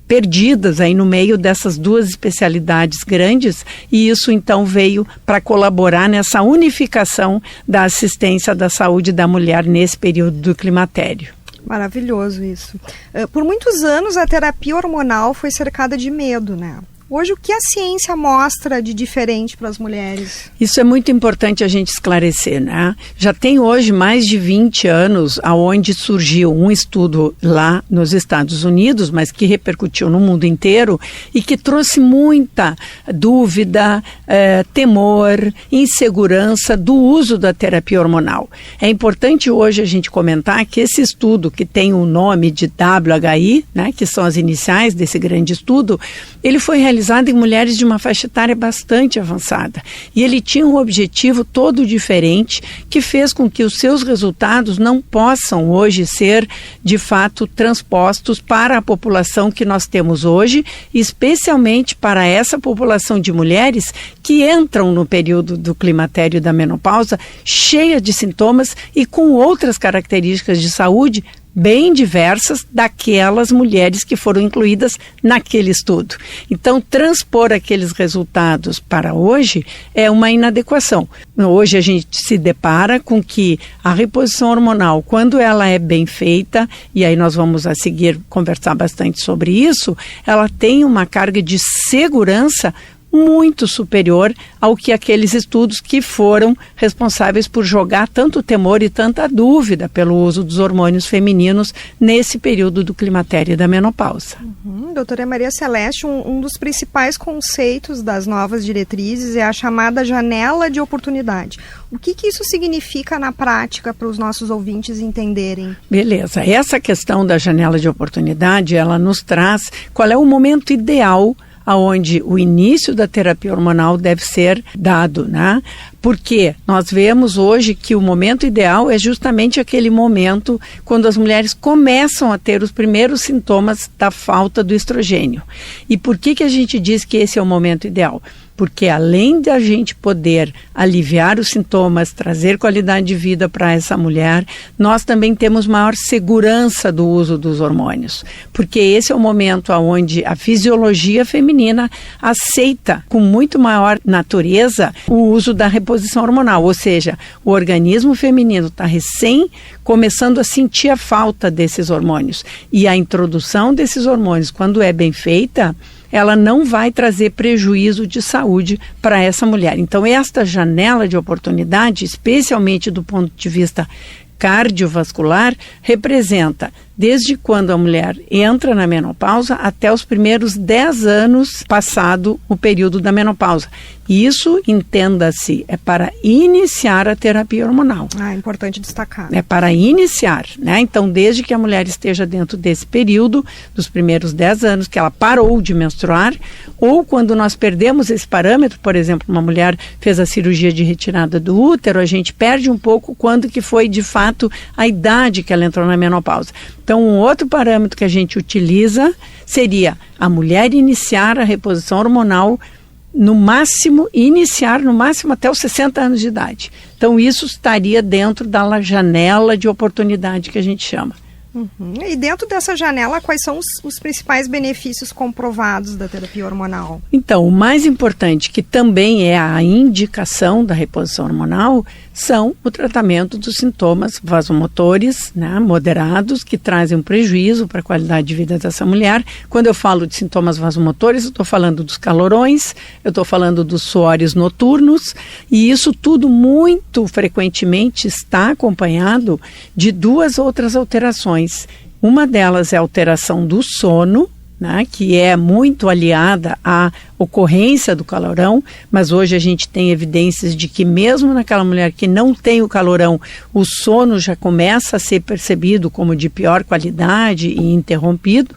perdidas aí no meio dessas duas especialidades grandes, e isso então veio para colaborar nessa unificação da assistência da saúde da mulher nesse período do climatério. Maravilhoso isso. Por muitos anos a terapia hormonal foi cercada de medo, né? Hoje, o que a ciência mostra de diferente para as mulheres? Isso é muito importante a gente esclarecer, né? Já tem hoje mais de 20 anos onde surgiu um estudo lá nos Estados Unidos, mas que repercutiu no mundo inteiro e que trouxe muita dúvida, temor, insegurança do uso da terapia hormonal. É importante hoje a gente comentar que esse estudo, que tem o nome de WHI, né, que são as iniciais desse grande estudo, ele foi realizado em mulheres de uma faixa etária bastante avançada. E ele tinha um objetivo todo diferente, que fez com que os seus resultados não possam hoje ser, de fato, transpostos para a população que nós temos hoje, especialmente para essa população de mulheres que entram no período do climatério e da menopausa cheia de sintomas e com outras características de saúde bem diversas daquelas mulheres que foram incluídas naquele estudo. Então, transpor aqueles resultados para hoje é uma inadequação. Hoje a gente se depara com que a reposição hormonal, quando ela é bem feita, e aí nós vamos a seguir conversar bastante sobre isso, ela tem uma carga de segurança muito superior ao que aqueles estudos que foram responsáveis por jogar tanto temor e tanta dúvida pelo uso dos hormônios femininos nesse período do climatério e da menopausa. Doutora Maria Celeste, um dos principais conceitos das novas diretrizes é a chamada janela de oportunidade. O que isso significa na prática para os nossos ouvintes entenderem? Beleza. Essa questão da janela de oportunidade, ela nos traz qual é o momento ideal aonde o início da terapia hormonal deve ser dado, né? Porque nós vemos hoje que o momento ideal é justamente aquele momento quando as mulheres começam a ter os primeiros sintomas da falta do estrogênio. E por que a gente diz que esse é o momento ideal? Porque além de a gente poder aliviar os sintomas, trazer qualidade de vida para essa mulher, nós também temos maior segurança do uso dos hormônios. Porque esse é o momento onde a fisiologia feminina aceita com muito maior natureza o uso da reposição hormonal. Ou seja, o organismo feminino está recém começando a sentir a falta desses hormônios. E a introdução desses hormônios, quando é bem feita, ela não vai trazer prejuízo de saúde para essa mulher. Então, esta janela de oportunidade, especialmente do ponto de vista cardiovascular, representa desde quando a mulher entra na menopausa até os primeiros 10 anos passado o período da menopausa. Isso, entenda-se, é para iniciar a terapia hormonal. É importante destacar. É para iniciar, né? Então, desde que a mulher esteja dentro desse período, dos primeiros 10 anos, que ela parou de menstruar, ou quando nós perdemos esse parâmetro, por exemplo, uma mulher fez a cirurgia de retirada do útero, a gente perde um pouco quando que foi, de fato, a idade que ela entrou na menopausa. Então, um outro parâmetro que a gente utiliza seria a mulher iniciar a reposição hormonal iniciar no máximo até os 60 anos de idade. Então, isso estaria dentro da janela de oportunidade que a gente chama. E dentro dessa janela, quais são os principais benefícios comprovados da terapia hormonal? Então, o mais importante, que também é a indicação da reposição hormonal, são o tratamento dos sintomas vasomotores, né, moderados, que trazem um prejuízo para a qualidade de vida dessa mulher. Quando eu falo de sintomas vasomotores, eu estou falando dos calorões, eu estou falando dos suores noturnos, e isso tudo muito frequentemente está acompanhado de duas outras alterações. Uma delas é a alteração do sono, né, que é muito aliada à ocorrência do calorão, mas hoje a gente tem evidências de que mesmo naquela mulher que não tem o calorão, o sono já começa a ser percebido como de pior qualidade e interrompido.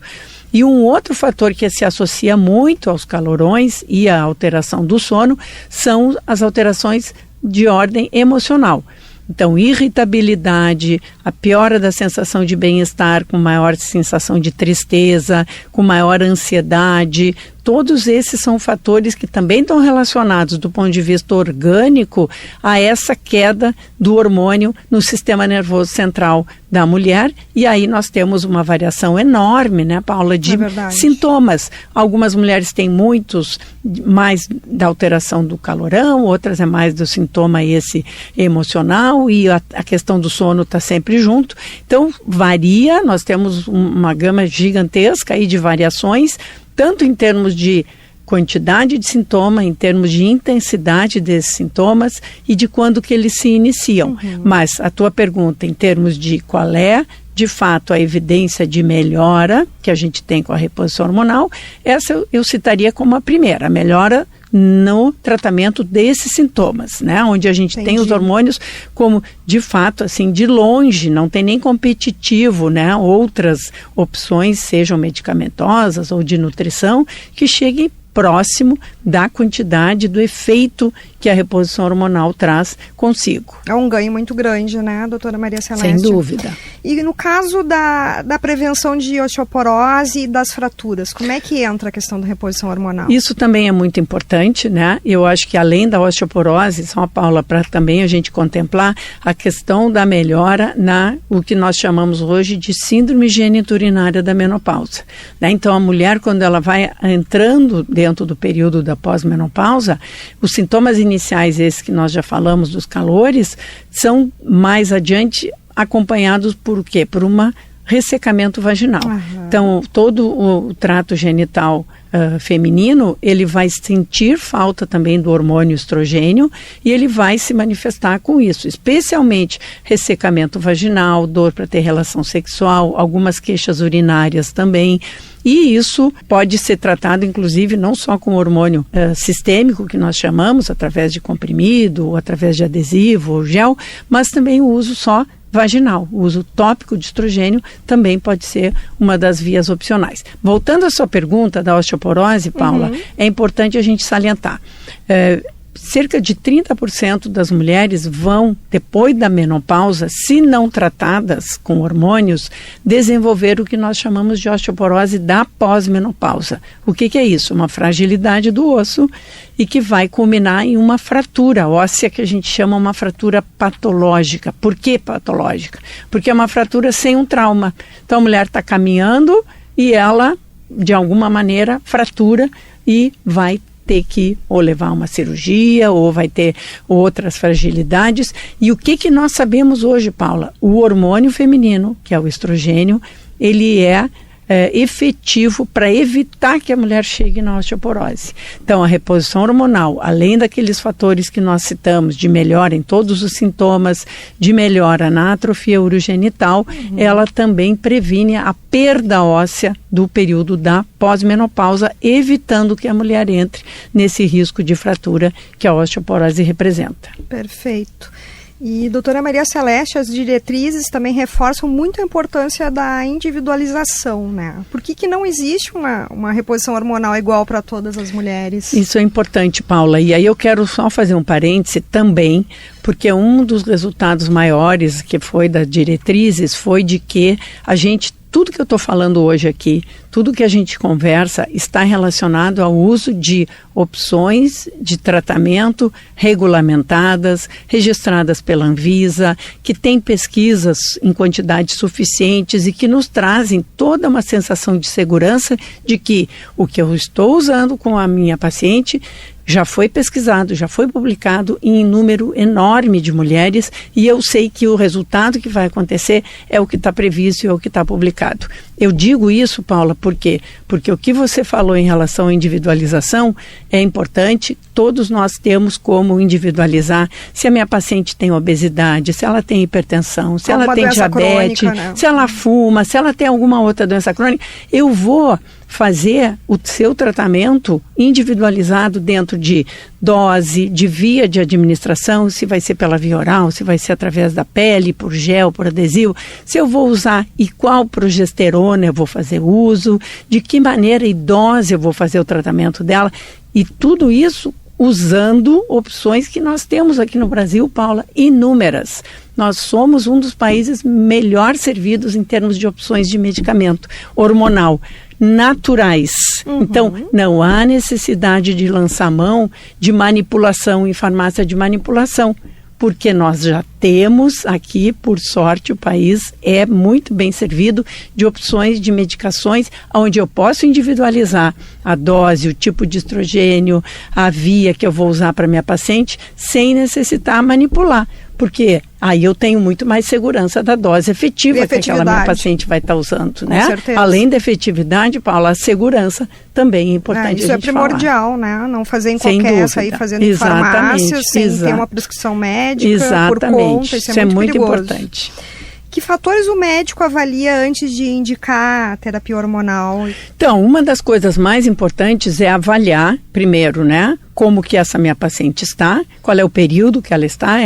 E um outro fator que se associa muito aos calorões e à alteração do sono são as alterações de ordem emocional. Então, irritabilidade, a piora da sensação de bem-estar, com maior sensação de tristeza, com maior ansiedade, todos esses são fatores que também estão relacionados do ponto de vista orgânico a essa queda do hormônio no sistema nervoso central da mulher. E aí nós temos uma variação enorme, né, Paula, de sintomas. Algumas mulheres têm muitos mais da alteração do calorão, outras é mais do sintoma esse emocional, e a questão do sono está sempre junto. Então, varia, nós temos uma gama gigantesca aí de variações, tanto em termos de quantidade de sintoma, em termos de intensidade desses sintomas e de quando que eles se iniciam. Mas a tua pergunta em termos de qual é, de fato, a evidência de melhora que a gente tem com a reposição hormonal, essa eu citaria como a primeira, a melhora no tratamento desses sintomas, né? Onde a gente tem os hormônios como, de fato, assim, de longe, não tem nem competitivo, né? Outras opções, sejam medicamentosas ou de nutrição, que cheguem próximo da quantidade, do efeito que a reposição hormonal traz consigo. É um ganho muito grande, né, doutora Maria Celeste? Sem dúvida. E no caso da prevenção de osteoporose e das fraturas, como é que entra a questão da reposição hormonal? Isso também é muito importante, né? Eu acho que além da osteoporose, São Paula, para também a gente contemplar a questão da melhora o que nós chamamos hoje de síndrome geniturinária da menopausa, né? Então, a mulher, quando ela vai entrando dentro do período da pós-menopausa, os sintomas iniciais, esses que nós já falamos dos calores, são mais adiante acompanhados por o quê? Por uma ressecamento vaginal. Então, todo o trato genital feminino, ele vai sentir falta também do hormônio estrogênio e ele vai se manifestar com isso, especialmente ressecamento vaginal, dor para ter relação sexual, algumas queixas urinárias também. E isso pode ser tratado, inclusive, não só com hormônio sistêmico, que nós chamamos, através de comprimido, ou através de adesivo ou gel, mas também o uso só vaginal. O uso tópico de estrogênio também pode ser uma das vias opcionais. Voltando à sua pergunta da osteoporose, Paula, é importante a gente salientar. Cerca de 30% das mulheres vão, depois da menopausa, se não tratadas com hormônios, desenvolver o que nós chamamos de osteoporose da pós-menopausa. O que é isso? Uma fragilidade do osso e que vai culminar em uma fratura óssea que a gente chama uma fratura patológica. Por que patológica? Porque é uma fratura sem um trauma. Então a mulher está caminhando e ela, de alguma maneira, fratura e vai ter que ou levar uma cirurgia ou vai ter outras fragilidades. E o que nós sabemos hoje, Paula? O hormônio feminino, que é o estrogênio, ele é efetivo para evitar que a mulher chegue na osteoporose. Então, a reposição hormonal, além daqueles fatores que nós citamos, de melhora em todos os sintomas, de melhora na atrofia urogenital, ela também previne a perda óssea do período da pós-menopausa, evitando que a mulher entre nesse risco de fratura que a osteoporose representa. Perfeito. E, doutora Maria Celeste, as diretrizes também reforçam muito a importância da individualização, né? Por que não existe uma reposição hormonal igual para todas as mulheres? Isso é importante, Paula. E aí eu quero só fazer um parêntese também, porque um dos resultados maiores que foi das diretrizes foi de que tudo que eu estou falando hoje aqui, tudo que a gente conversa está relacionado ao uso de opções de tratamento regulamentadas, registradas pela Anvisa, que tem pesquisas em quantidades suficientes e que nos trazem toda uma sensação de segurança de que o que eu estou usando com a minha paciente já foi pesquisado, já foi publicado em número enorme de mulheres e eu sei que o resultado que vai acontecer é o que está previsto e é o que está publicado. Eu digo isso, Paula, por quê? Porque o que você falou em relação à individualização é importante. Todos nós temos como individualizar se a minha paciente tem obesidade, se ela tem hipertensão, se ela tem diabetes, crônica, né? Se ela fuma, se ela tem alguma outra doença crônica. Eu vou fazer o seu tratamento individualizado dentro de dose, de via de administração, se vai ser pela via oral, se vai ser através da pele, por gel, por adesivo, se eu vou usar e qual progesterona eu vou fazer uso, de que maneira e dose eu vou fazer o tratamento dela, e tudo isso usando opções que nós temos aqui no Brasil, Paula, inúmeras. Nós somos um dos países melhor servidos em termos de opções de medicamento hormonal naturais. Então, não há necessidade de lançar mão de manipulação em farmácia de manipulação, porque nós já temos aqui, por sorte, o país é muito bem servido de opções de medicações onde eu posso individualizar a dose, o tipo de estrogênio, a via que eu vou usar para minha paciente, sem necessitar manipular. Porque aí eu tenho muito mais segurança da dose efetiva que aquela minha paciente vai estar usando, né? Com certeza. Além da efetividade, Paula, a segurança também é importante isso a gente é primordial, falar. Né? Não fazer em qualquer, sair fazendo em farmácia, sem ter uma prescrição médica, por conta, isso é muito perigoso. Importante. Que fatores o médico avalia antes de indicar a terapia hormonal? Então, uma das coisas mais importantes é avaliar, primeiro, né? Como que essa minha paciente está, qual é o período que ela está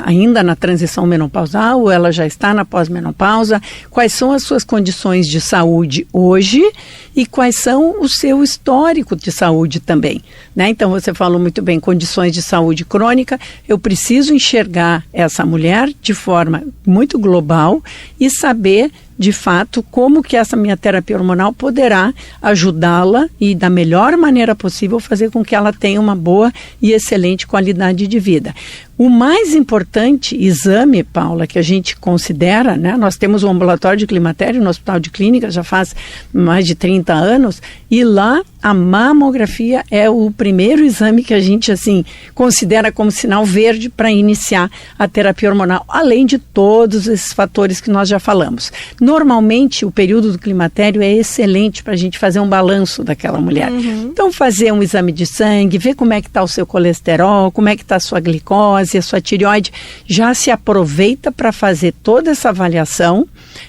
ainda na transição menopausal ou ela já está na pós-menopausa, quais são as suas condições de saúde hoje e quais são o seu histórico de saúde também, né? Então você falou muito bem, condições de saúde crônica, eu preciso enxergar essa mulher de forma muito global e saber de fato, como que essa minha terapia hormonal poderá ajudá-la e da melhor maneira possível fazer com que ela tenha uma boa e excelente qualidade de vida. O mais importante exame, Paula, que a gente considera, né? Nós temos um ambulatório de climatério no Hospital de Clínicas já faz mais de 30 anos, e lá a mamografia é o primeiro exame que a gente, assim, considera como sinal verde para iniciar a terapia hormonal, além de todos esses fatores que nós já falamos. Normalmente, o período do climatério é excelente para a gente fazer um balanço daquela mulher. Então, fazer um exame de sangue, ver como é que está o seu colesterol, como é que está a sua glicose, a sua tireoide, já se aproveita para fazer toda essa avaliação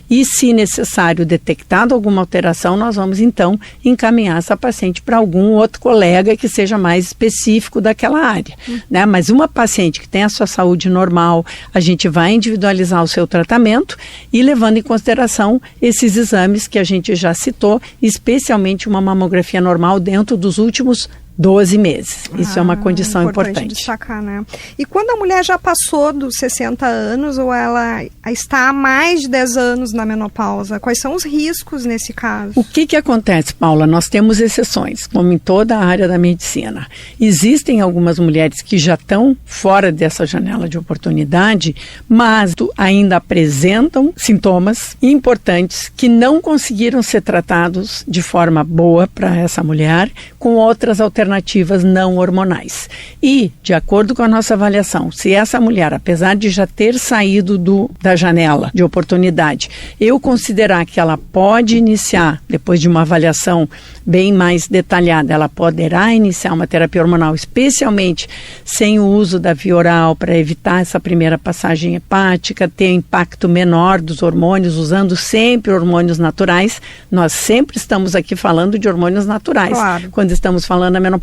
e, se necessário, detectado alguma alteração, nós vamos, então, encaminhar essa paciente para algum outro colega que seja mais específico daquela área, né? Mas uma paciente que tem a sua saúde normal, a gente vai individualizar o seu tratamento e levando em consideração esses exames que a gente já citou, especialmente uma mamografia normal dentro dos últimos 12 meses. Isso é uma condição importante. Destacar, né? E quando a mulher já passou dos 60 anos ou ela está há mais de 10 anos na menopausa, quais são os riscos nesse caso? O que acontece, Paula? Nós temos exceções, como em toda a área da medicina. Existem algumas mulheres que já estão fora dessa janela de oportunidade, mas ainda apresentam sintomas importantes que não conseguiram ser tratados de forma boa para essa mulher, com outras alternativas não hormonais. E, de acordo com a nossa avaliação, se essa mulher, apesar de já ter saído da janela de oportunidade, eu considerar que ela pode iniciar, depois de uma avaliação bem mais detalhada, ela poderá iniciar uma terapia hormonal, especialmente sem o uso da via oral, para evitar essa primeira passagem hepática, ter impacto menor dos hormônios, usando sempre hormônios naturais. Nós sempre estamos aqui falando de hormônios naturais, claro, quando estamos falando da menopausa.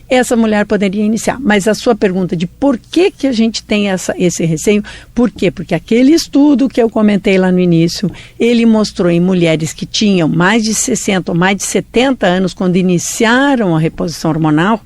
Essa mulher poderia iniciar. Mas a sua pergunta de por que a gente tem esse receio, por quê? Porque aquele estudo que eu comentei lá no início, ele mostrou em mulheres que tinham mais de 60 ou mais de 70 anos, quando iniciaram a reposição hormonal,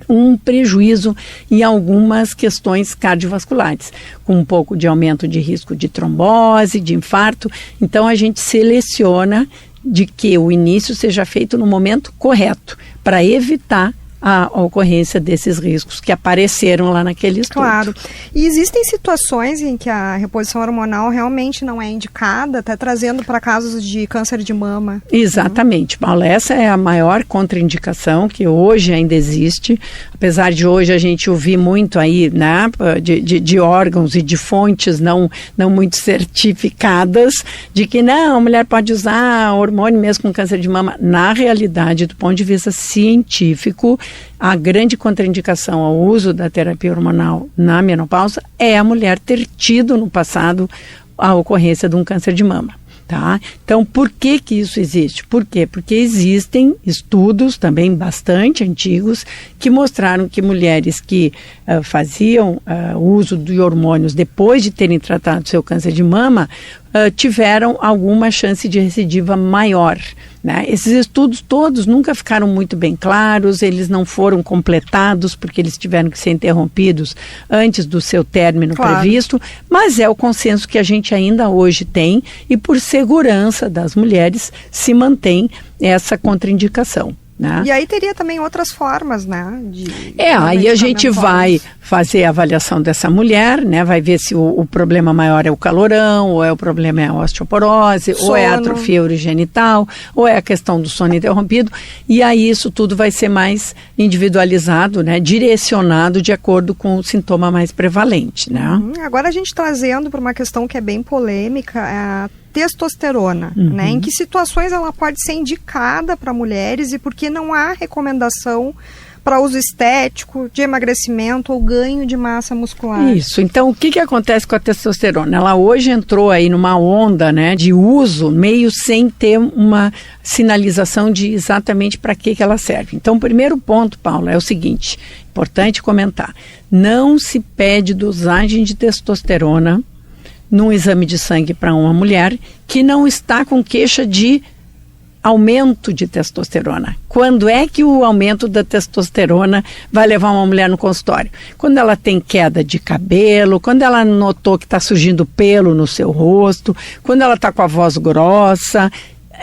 um prejuízo em algumas questões cardiovasculares, com um pouco de aumento de risco de trombose, de infarto. Então, a gente seleciona de que o início seja feito no momento correto, para evitar a ocorrência desses riscos que apareceram lá naquele estudo. Claro. E existem situações em que a reposição hormonal realmente não é indicada, até trazendo para casos de câncer de mama. Exatamente, Paula. Essa é a maior contraindicação que hoje ainda existe, apesar de hoje a gente ouvir muito aí, né, de órgãos e de fontes não muito certificadas, de que não, a mulher pode usar hormônio mesmo com câncer de mama. Na realidade, do ponto de vista científico, a grande contraindicação ao uso da terapia hormonal na menopausa é a mulher ter tido no passado a ocorrência de um câncer de mama. Tá? Então, por que isso existe? Por quê? Porque existem estudos também bastante antigos que mostraram que mulheres que faziam uso de hormônios depois de terem tratado seu câncer de mama tiveram alguma chance de recidiva maior, né? Esses estudos todos nunca ficaram muito bem claros, eles não foram completados porque eles tiveram que ser interrompidos antes do seu término previsto, mas é o consenso que a gente ainda hoje tem e por segurança das mulheres se mantém essa contraindicação. Né? E aí teria também outras formas, né? Aí a gente vai fazer a avaliação dessa mulher, né? Vai ver se o problema maior é o calorão, ou é o problema é a osteoporose, ou é a atrofia urogenital, ou é a questão do sono interrompido. E aí isso tudo vai ser mais individualizado, né? Direcionado de acordo com o sintoma mais prevalente, né? Agora a gente trazendo para uma questão que é bem polêmica, a testosterona, né? Em que situações ela pode ser indicada para mulheres e por que não há recomendação para uso estético, de emagrecimento ou ganho de massa muscular? Isso. Então, o que acontece com a testosterona? Ela hoje entrou aí numa onda, né, de uso, meio sem ter uma sinalização de exatamente para que ela serve. Então, o primeiro ponto, Paula, é o seguinte, importante comentar, não se pede dosagem de testosterona num exame de sangue para uma mulher que não está com queixa de aumento de testosterona. Quando é que o aumento da testosterona vai levar uma mulher no consultório? Quando ela tem queda de cabelo, quando ela notou que está surgindo pelo no seu rosto, quando ela está com a voz grossa.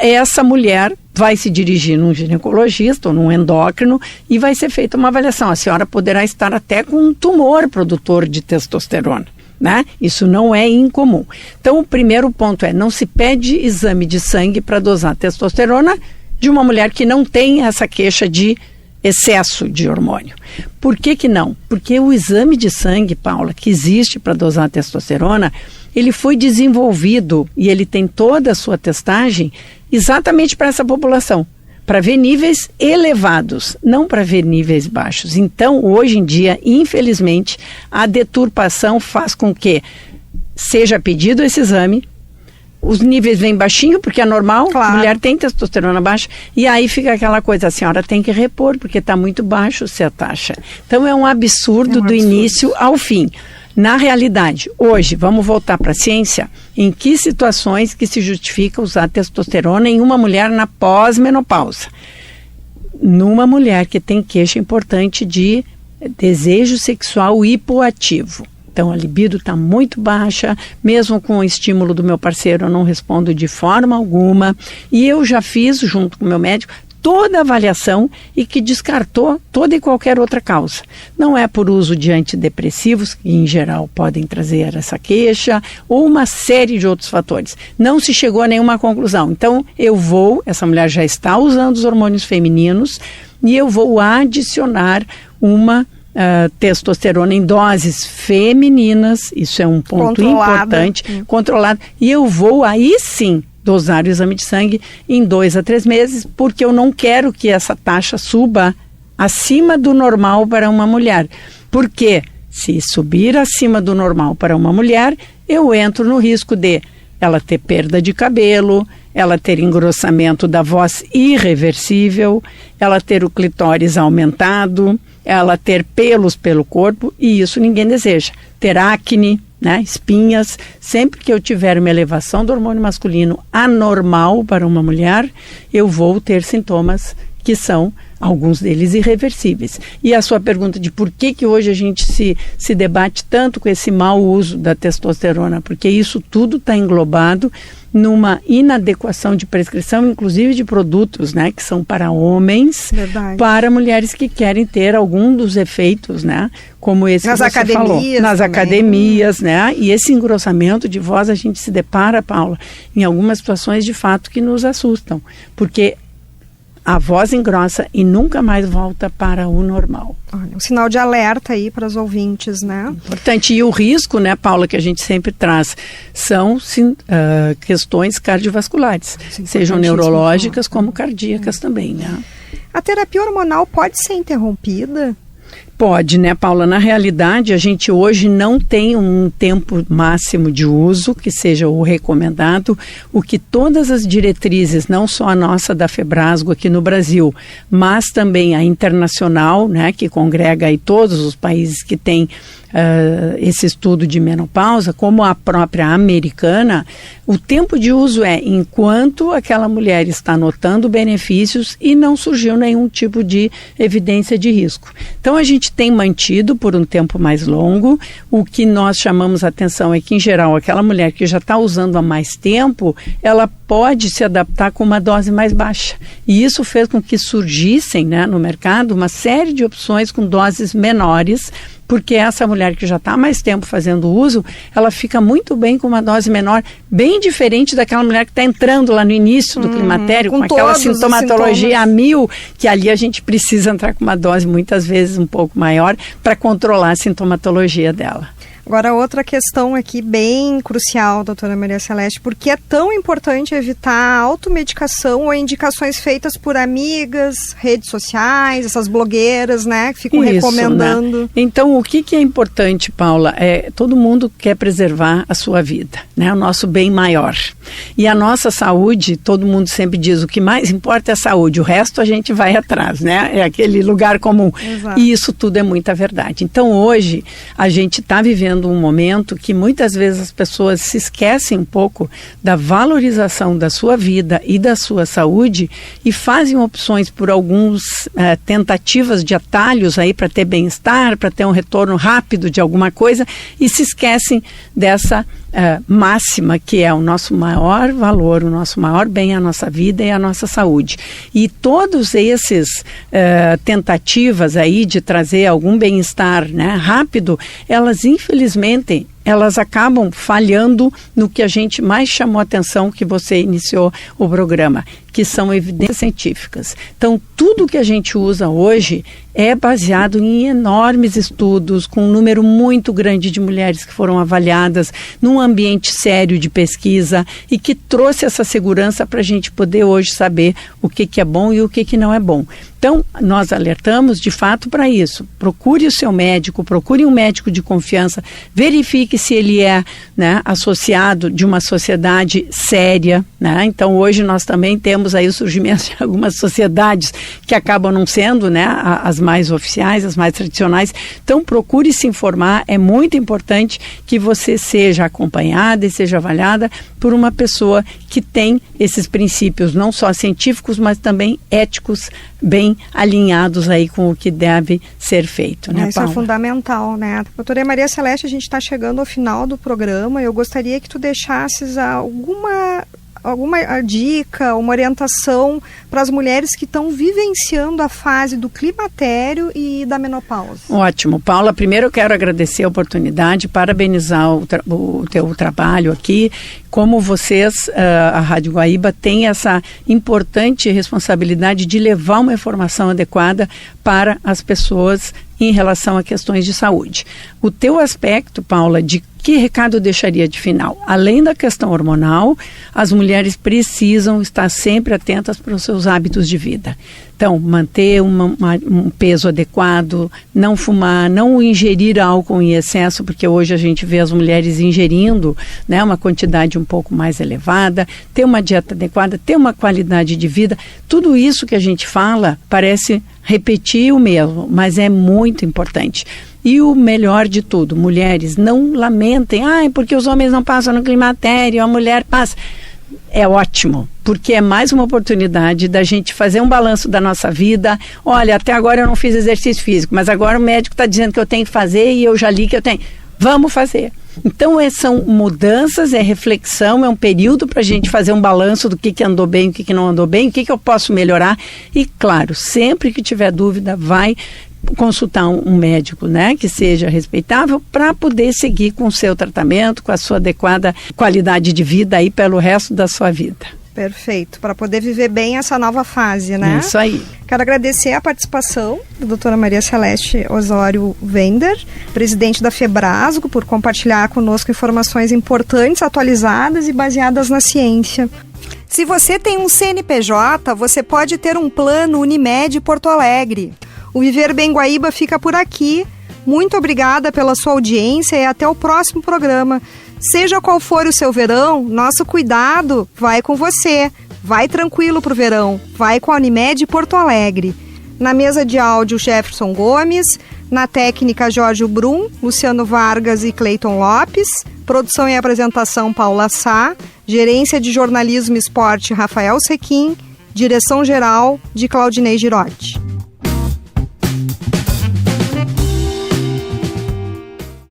essa mulher vai se dirigir num ginecologista ou num endócrino e vai ser feita uma avaliação. A senhora poderá estar até com um tumor produtor de testosterona, né? Isso não é incomum. Então, o primeiro ponto é, não se pede exame de sangue para dosar testosterona de uma mulher que não tem essa queixa de excesso de hormônio. Por que não? Porque o exame de sangue, Paula, que existe para dosar a testosterona, ele foi desenvolvido e ele tem toda a sua testagem exatamente para essa população, para ver níveis elevados, não para ver níveis baixos. Então, hoje em dia, infelizmente, a deturpação faz com que seja pedido esse exame, os níveis vêm baixinho, porque é normal, claro. A mulher tem testosterona baixa, e aí fica aquela coisa, a senhora tem que repor, porque está muito baixo se a taxa. Então é um absurdo do início ao fim. Na realidade, hoje, vamos voltar para a ciência, em que situações que se justifica usar testosterona em uma mulher na pós-menopausa? Numa mulher que tem queixa importante de desejo sexual hipoativo. Então, a libido está muito baixa, mesmo com o estímulo do meu parceiro, eu não respondo de forma alguma. E eu já fiz, junto com o meu médico, toda a avaliação e que descartou toda e qualquer outra causa. Não é por uso de antidepressivos, que em geral podem trazer essa queixa, ou uma série de outros fatores. Não se chegou a nenhuma conclusão. Então, essa mulher já está usando os hormônios femininos, e eu vou adicionar uma testosterona em doses femininas, isso é um ponto importante, controlado, e eu vou aí sim dosar o exame de sangue em 2 a 3 meses, porque eu não quero que essa taxa suba acima do normal para uma mulher, porque se subir acima do normal para uma mulher, eu entro no risco de ela ter perda de cabelo, ela ter engrossamento da voz irreversível, ela ter o clitóris aumentado, ela ter pelos pelo corpo, e isso ninguém deseja. Ter acne, né, espinhas. Sempre que eu tiver uma elevação do hormônio masculino anormal para uma mulher, eu vou ter sintomas que são, alguns deles, irreversíveis. E a sua pergunta de por que hoje a gente se debate tanto com esse mau uso da testosterona, porque isso tudo está englobado numa inadequação de prescrição, inclusive de produtos, né, que são para homens, para mulheres que querem ter algum dos efeitos, né, como esse nas que você falou, nas academias, né, e esse engrossamento de voz a gente se depara, Paula, em algumas situações de fato que nos assustam, porque a voz engrossa e nunca mais volta para o normal. Olha, um sinal de alerta aí para os ouvintes, né? Importante. E o risco, né, Paula, que a gente sempre traz, são questões cardiovasculares, sejam neurológicas como cardíacas também, né? A terapia hormonal pode ser interrompida? Pode, né, Paula? Na realidade, a gente hoje não tem um tempo máximo de uso que seja o recomendado. O que todas as diretrizes, não só a nossa da Febrasgo aqui no Brasil, mas também a internacional, né, que congrega aí todos os países que têm esse estudo de menopausa, como a própria americana, o tempo de uso é enquanto aquela mulher está notando benefícios e não surgiu nenhum tipo de evidência de risco. Então a gente tem mantido por um tempo mais longo. O que nós chamamos a atenção é que, em geral, aquela mulher que já está usando há mais tempo, ela pode se adaptar com uma dose mais baixa. E isso fez com que surgissem, né, no mercado uma série de opções com doses menores, porque essa mulher que já está há mais tempo fazendo uso, ela fica muito bem com uma dose menor, bem diferente daquela mulher que está entrando lá no início do climatério, com aquela sintomatologia a 1000, que ali a gente precisa entrar com uma dose muitas vezes um pouco maior para controlar a sintomatologia dela. Agora, outra questão aqui bem crucial, doutora Maria Celeste, porque é tão importante evitar a automedicação ou indicações feitas por amigas, redes sociais, essas blogueiras, né, que ficam recomendando. Né? Então, o que é importante, Paula, todo mundo quer preservar a sua vida, né, o nosso bem maior. E a nossa saúde, todo mundo sempre diz, o que mais importa é a saúde, o resto a gente vai atrás, né, é aquele lugar comum. Exato. E isso tudo é muita verdade. Então, hoje, a gente está vivendo um momento que muitas vezes as pessoas se esquecem um pouco da valorização da sua vida e da sua saúde e fazem opções por alguns tentativas de atalhos aí para ter bem-estar, para ter um retorno rápido de alguma coisa e se esquecem dessa máxima, que é o nosso maior valor, o nosso maior bem, a nossa vida e a nossa saúde. E todos esses tentativas aí de trazer algum bem-estar, né, rápido, elas infelizmente elas acabam falhando no que a gente mais chamou a atenção que você iniciou o programa, que são evidências científicas. Então, tudo que a gente usa hoje é baseado em enormes estudos, com um número muito grande de mulheres que foram avaliadas num ambiente sério de pesquisa e que trouxe essa segurança para a gente poder hoje saber o que é bom e o que não é bom. Então, nós alertamos de fato para isso. Procure o seu médico, procure um médico de confiança, verifique se ele é, né, associado de uma sociedade séria, né? Então, hoje nós também temos aí o surgimento de algumas sociedades que acabam não sendo, né, as mais oficiais, as mais tradicionais. Então, procure se informar. É muito importante que você seja acompanhada e seja avaliada por uma pessoa que tem esses princípios, não só científicos, mas também éticos, bem alinhados aí com o que deve ser feito, né, Isso Paula? é fundamental, né? Doutora Maria Celeste, a gente está chegando ao final do programa. Eu gostaria que tu deixasses alguma dica, uma orientação para as mulheres que estão vivenciando a fase do climatério e da menopausa. Ótimo. Paula, primeiro eu quero agradecer a oportunidade, parabenizar o teu trabalho aqui. Como vocês, a Rádio Guaíba, tem essa importante responsabilidade de levar uma informação adequada para as pessoas em relação a questões de saúde. O teu aspecto, Paula, de que recado eu deixaria de final? Além da questão hormonal, as mulheres precisam estar sempre atentas para os seus hábitos de vida. Então, manter um peso adequado, não fumar, não ingerir álcool em excesso, porque hoje a gente vê as mulheres ingerindo, né, uma quantidade um pouco mais elevada, ter uma dieta adequada, ter uma qualidade de vida. Tudo isso que a gente fala parece repetir o mesmo, mas é muito importante. E o melhor de tudo, mulheres, não lamentem, porque os homens não passam no climatério, a mulher passa. É ótimo, porque é mais uma oportunidade da gente fazer um balanço da nossa vida. Olha, até agora eu não fiz exercício físico, mas agora o médico está dizendo que eu tenho que fazer e eu já li que eu tenho. Vamos fazer. Então, são mudanças, é reflexão, é um período para a gente fazer um balanço do que andou bem, o que não andou bem, o que eu posso melhorar. E, claro, sempre que tiver dúvida, vai consultar um médico, né, que seja respeitável, para poder seguir com o seu tratamento, com a sua adequada qualidade de vida aí pelo resto da sua vida. Perfeito, para poder viver bem essa nova fase, né? Isso aí. Quero agradecer a participação da doutora Maria Celeste Osório Wender, presidente da Febrasgo, por compartilhar conosco informações importantes, atualizadas e baseadas na ciência. Se você tem um CNPJ, você pode ter um plano Unimed Porto Alegre. O Viver Bem Guaíba fica por aqui. Muito obrigada pela sua audiência e até o próximo programa. Seja qual for o seu verão, nosso cuidado vai com você. Vai tranquilo pro verão. Vai com a Unimed Porto Alegre. Na mesa de áudio, Jefferson Gomes. Na técnica, Jorge Brum, Luciano Vargas e Cleiton Lopes. Produção e apresentação, Paula Sá. Gerência de Jornalismo e Esporte, Rafael Sequim. Direção-geral, de Claudinei Girotti.